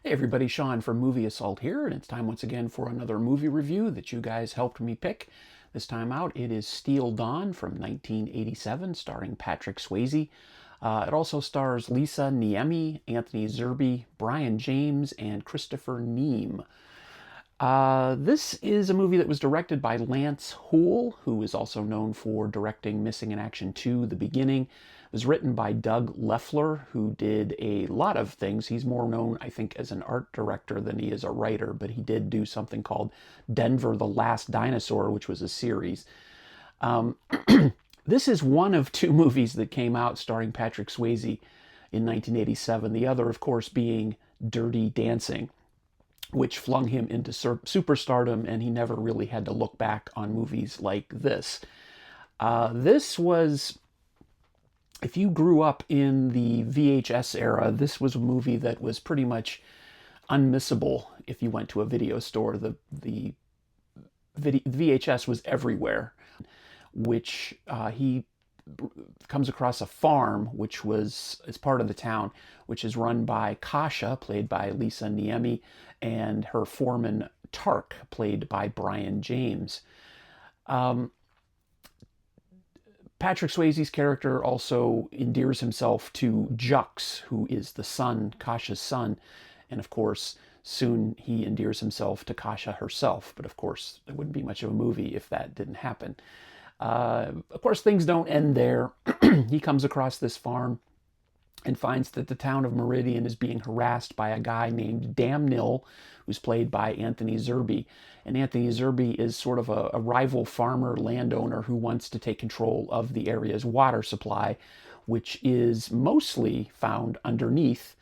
Hey everybody, Sean from Movie Assault here, and it's time once again for another movie review that you guys helped me pick. This time out, it is Steel Dawn from 1987, starring Patrick Swayze. It also stars Lisa Niemi, Anthony Zerbe, Brian James, and Christopher Neame. This is a movie that was directed by Lance Hool, who is also known for directing Missing in Action 2, The Beginning. It was written by Doug Leffler, who did a lot of things. He's more known, I think, as an art director than he is a writer, but he did do something called Denver the Last Dinosaur, which was a series. This is one of two movies that came out starring Patrick Swayze in 1987, the other, of course, being Dirty Dancing, which flung him into superstardom, and he never really had to look back on movies like this. This was, if you grew up in the VHS era, this was a movie that was pretty much unmissable if you went to a video store. The VHS was everywhere, which he comes across a farm, which is part of the town, which is run by Kasha, played by Lisa Niemi, and her foreman Tark, played by Brian James. Patrick Swayze's character also endears himself to Jux, who is the son, Kasha's son, and of course, soon he endears himself to Kasha herself. But of course, there wouldn't be much of a movie if that didn't happen. Of course, things don't end there. He comes across this farm and finds that the town of Meridian is being harassed by a guy named Damnil, who's played by Anthony Zerbe. And Anthony Zerbe is sort of a rival farmer landowner who wants to take control of the area's water supply, which is mostly found underneath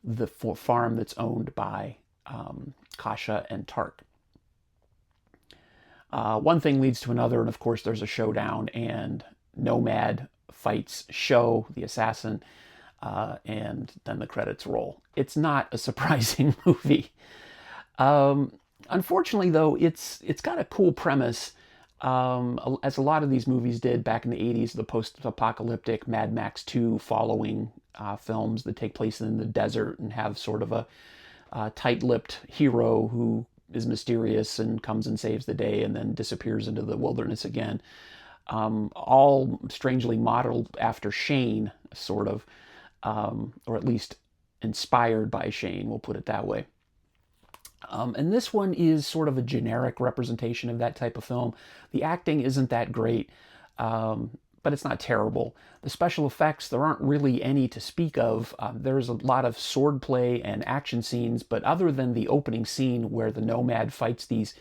the farm that's owned by Kasha and Tark. One thing leads to another, and of course there's a showdown, and Nomad fights Sho, the assassin, and then the credits roll. It's not a surprising movie. Unfortunately, though, it's got a cool premise, as a lot of these movies did back in the 80s, the post-apocalyptic Mad Max 2 following films that take place in the desert and have sort of a tight-lipped hero who is mysterious and comes and saves the day and then disappears into the wilderness again. All strangely modeled after Shane, sort of, or at least inspired by Shane, we'll put it that way. And this one is sort of a generic representation of that type of film. The acting isn't that great, but it's not terrible. The special effects, there aren't really any to speak of. There's a lot of swordplay and action scenes, but other than the opening scene where the Nomad fights these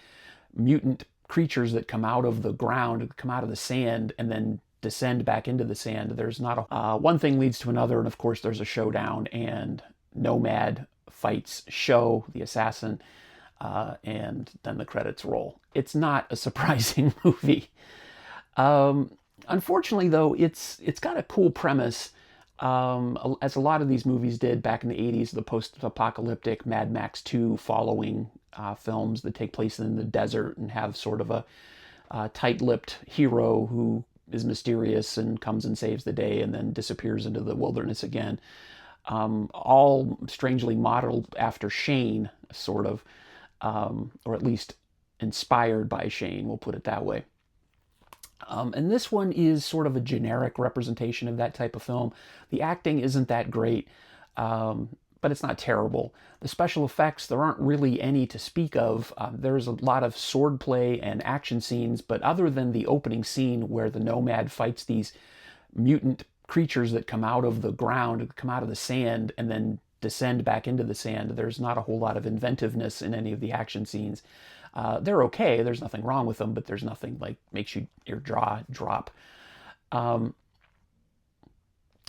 mutant creatures that come out of the ground, come out of the sand, and then descend back into the sand, there's not a... one thing leads to another, and of course there's a showdown, and Nomad fights Sho, the assassin, and then the credits roll. It's not a surprising movie. Unfortunately, though, it's got a cool premise, as a lot of these movies did back in the 80s, the post-apocalyptic Mad Max 2 following films that take place in the desert and have sort of a tight-lipped hero who is mysterious and comes and saves the day and then disappears into the wilderness again. All strangely modeled after Shane, sort of, or at least inspired by Shane, we'll put it that way. And this one is sort of a generic representation of that type of film. The acting isn't that great, but it's not terrible. The special effects, there aren't really any to speak of. There's a lot of swordplay and action scenes, but other than the opening scene where the Nomad fights these mutant creatures that come out of the ground, come out of the sand, and then descend back into the sand, there's not a whole lot of inventiveness in any of the action scenes. They're okay, there's nothing wrong with them, but there's nothing like makes your jaw drop.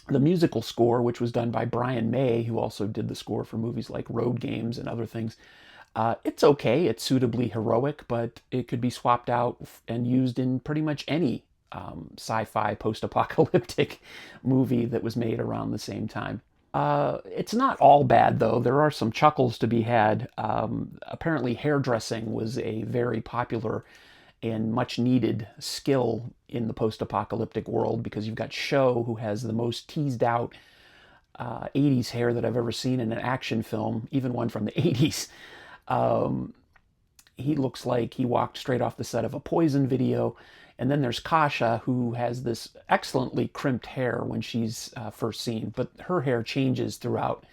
The musical score, which was done by Brian May, who also did the score for movies like Road Games and other things, it's okay, it's suitably heroic, but it could be swapped out and used in pretty much any sci-fi post-apocalyptic movie that was made around the same time. It's not all bad, though. There are some chuckles to be had. Apparently, hairdressing was a very popular and much needed skill in the post-apocalyptic world, because you've got Sho, who has the most teased out 80s hair that I've ever seen in an action film, even one from the 80s. He looks like he walked straight off the set of a Poison video. And then there's Kasha, who has this excellently crimped hair when she's first seen, but her hair changes throughout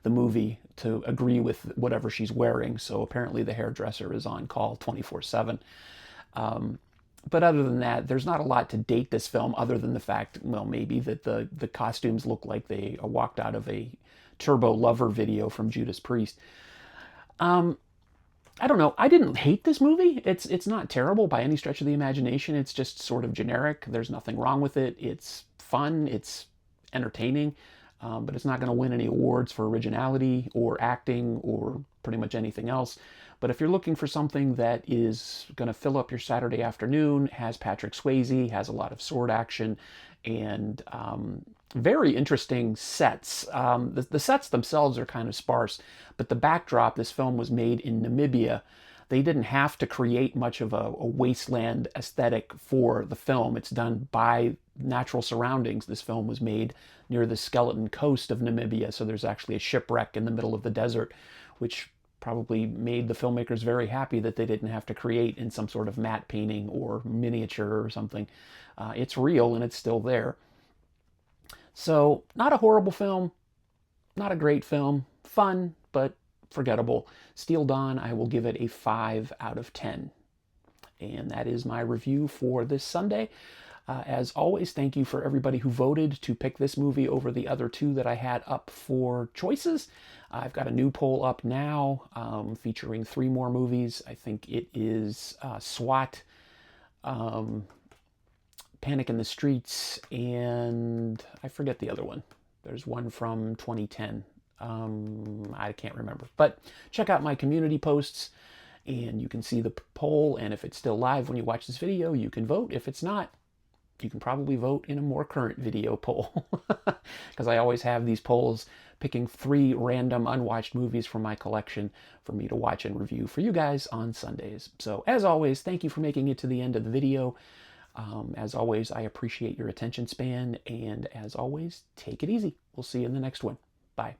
the movie to agree with whatever she's wearing. So apparently the hairdresser is on call 24/7. But other than that, there's not a lot to date this film other than the fact, well, maybe that the costumes look like they walked out of a Turbo Lover video from Judas Priest. I don't know. I didn't hate this movie. It's not terrible by any stretch of the imagination. It's just sort of generic. There's nothing wrong with it. It's fun. It's entertaining. But it's not going to win any awards for originality or acting or pretty much anything else. But if you're looking for something that is going to fill up your Saturday afternoon, has Patrick Swayze, has a lot of sword action, and very interesting sets. The sets themselves are kind of sparse, but the backdrop, this film was made in Namibia. They didn't have to create much of a wasteland aesthetic for the film. It's done by natural surroundings. This film was made near the skeleton coast of Namibia, so there's actually a shipwreck in the middle of the desert, which probably made the filmmakers very happy that they didn't have to create in some sort of matte painting or miniature or something. It's real and it's still there. So, not a horrible film, not a great film, fun, but forgettable. Steel Dawn, I will give it a 5 out of 10. And that is my review for this Sunday. As always, thank you for everybody who voted to pick this movie over the other two that I had up for choices. I've got a new poll up now featuring 3 more movies. I think it is SWAT, Panic in the Streets, and I forget the other one. There's one from 2010. I can't remember. But check out my community posts, and you can see the poll, and if it's still live when you watch this video, you can vote. If it's not, you can probably vote in a more current video poll, because I always have these polls picking 3 random unwatched movies from my collection for me to watch and review for you guys on Sundays. So as always, thank you for making it to the end of the video. As always, I appreciate your attention span, and as always, take it easy. We'll see you in the next one. Bye.